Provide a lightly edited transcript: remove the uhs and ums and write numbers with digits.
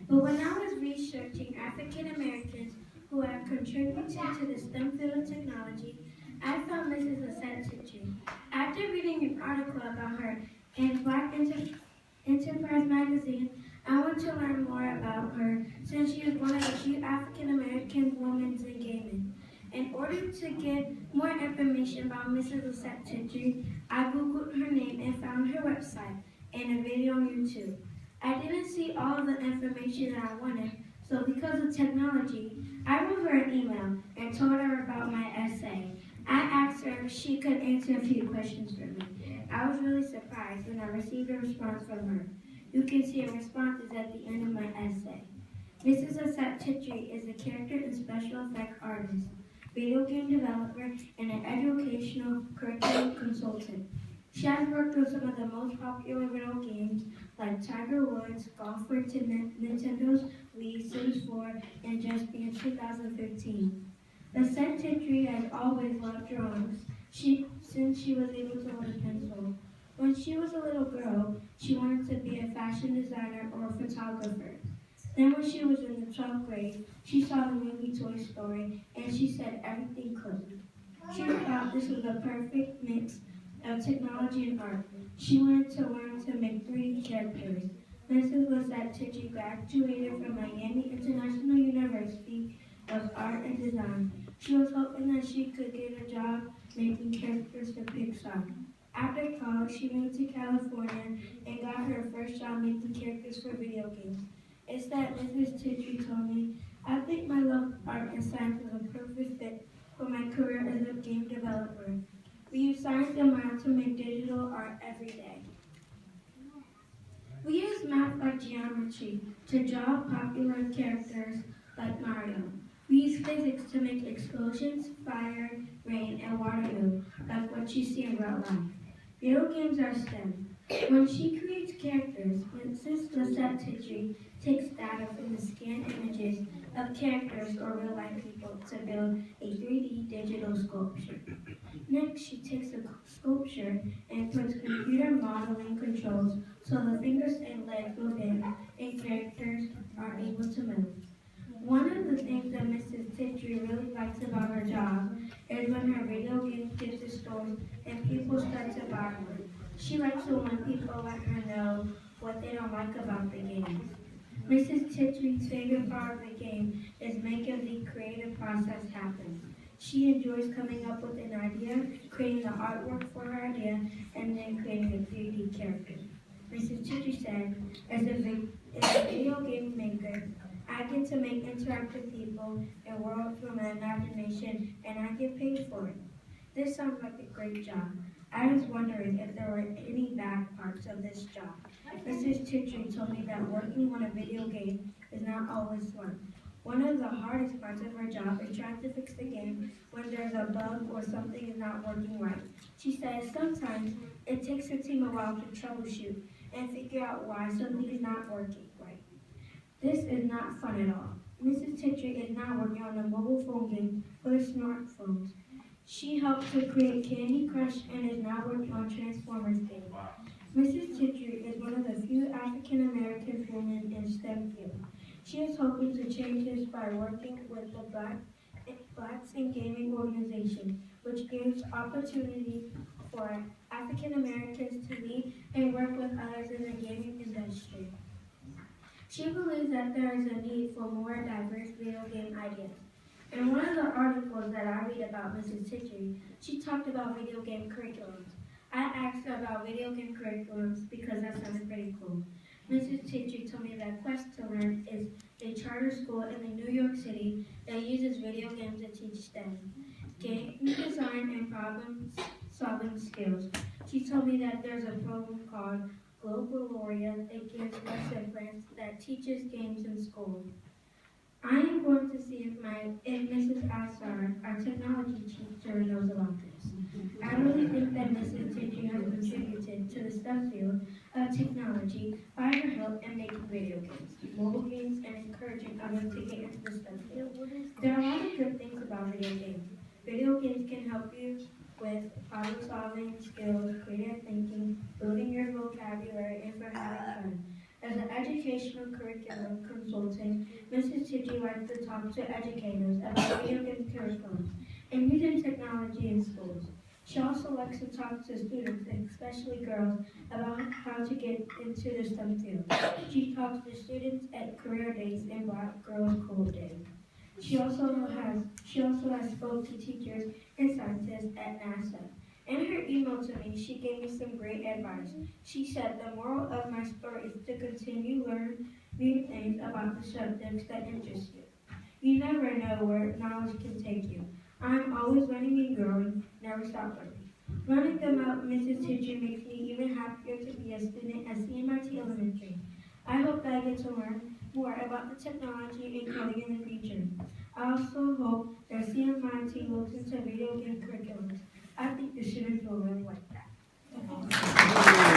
But when I was researching African Americans who have contributed to the STEM field of technology, I found Mrs. Lisette Titchery. After reading an article about her in Enterprise magazine, I want to learn more about her since she is one of the few African American women in gaming. In order to get more information about Mrs. Lisette Titchery, I googled her name and found her website and a video on YouTube. I didn't see all of the information that I wanted, so because of technology, I wrote her an email and told her about my essay. I asked her if she could answer a few questions for me. I was really surprised when I received a response from her. You can see her responses at the end of my essay. Mrs. Asset Titchery is a character and special effect artist, video game developer, and an educational curriculum consultant. She has worked with some of the most popular video games like Tiger Woods, Golf for Nintendo's Wii, Sims 4, and Just Dance 2015. Asset Titchery has always loved drawings since she was able to hold a pencil. When she was a little girl, she wanted to be a fashion designer or a photographer. Then when she was in the 12th grade, she saw the movie Toy Story and she said everything clicked. She thought this was a perfect mix of technology and art. She wanted to learn to make 3D characters. Mrs. Lisette Titchery graduated from Miami International University of Art and Design. She was hoping that she could get a job making characters for Pixar. After college, she moved to California and got her first job making characters for video games. Instead, Mrs. Titchery told me, I think my love of art and science was a perfect fit for my career as a game developer. We use science and math to make digital art every day. We use math like geometry to draw popular characters like Mario. We use physics to make explosions, fire, rain, and water move, like what you see in real life. Video games are STEM. When she creates characters, Mrs. Lisette Titchery takes data from the scanned images of characters or real-life people to build a 3D digital sculpture. Next, she takes the sculpture and puts computer modeling controls so the fingers and legs will bend and characters are able to move. One of the things that Mrs. Titchery really likes about her job is when her video games get to stores and people start to buy them. She likes it when people let her know what they don't like about the games. Mrs. Titchery's favorite part of the game is making the creative process happen. She enjoys coming up with an idea, creating the artwork for her idea, and then creating a 3D character. Mrs. Titchery said, as a video game maker, I get to make interactive people and worlds from my imagination, and I get paid for it. This sounds like a great job. I was wondering if there were any bad parts of this job. Mrs. Titchery told me that working on a video game is not always fun. One of the hardest parts of her job is trying to fix the game when there's a bug or something is not working right. She says sometimes it takes her team a while to troubleshoot and figure out why something is not working right. This is not fun at all. Mrs. Titchery is now working on a mobile phone game for the smartphones. She helped to create Candy Crush and is now working on Transformers game. Mrs. Titchery is one of the few African American women in STEM field. She is hoping to change this by working with the Blacks in Gaming organization, which gives opportunity for African Americans to lead and work with others in the gaming industry. She believes that there is a need for more diverse video game ideas. In one of the articles that I read about Mrs. Titchery, she talked about video game curriculums. I asked her about video game curriculums because that sounded pretty cool. Mrs. Titchery told me that Quest to Learn is a charter school in New York City that uses video games to teach STEM, game design, and problem-solving skills. She told me that there's a program called Gloria that gives lesson plans that teaches games in school. I am going to see if Mrs. Assar, our technology teacher, knows about this. I really think that Mrs. Titchery has contributed to the STEM field of technology by her help in making video games, mobile games, and encouraging others to get into the STEM field. There are a lot of good things about video games. Video games can help you with problem-solving skills, creative thinking, building your vocabulary, and for having fun. As an educational curriculum consultant, Mrs. Tidgy likes to talk to educators about video game curriculums and using technology in schools. She also likes to talk to students, especially girls, about how to get into the STEM field. She talks to students at career days and Black Girls School Days. She also has spoke to teachers and scientists at NASA. In her email to me, she gave me some great advice. She said the moral of my story is to continue learn new things about the subjects that interest you. You never know where knowledge can take you. I'm always learning and growing, never stop learning. Learning about Mrs. Hitcher makes me even happier to be a student at CMIT Elementary. I hope that I get to learn more about the technology and coding in the future. I also hope that CMIT looks into video game curriculums. I think the students will really like that.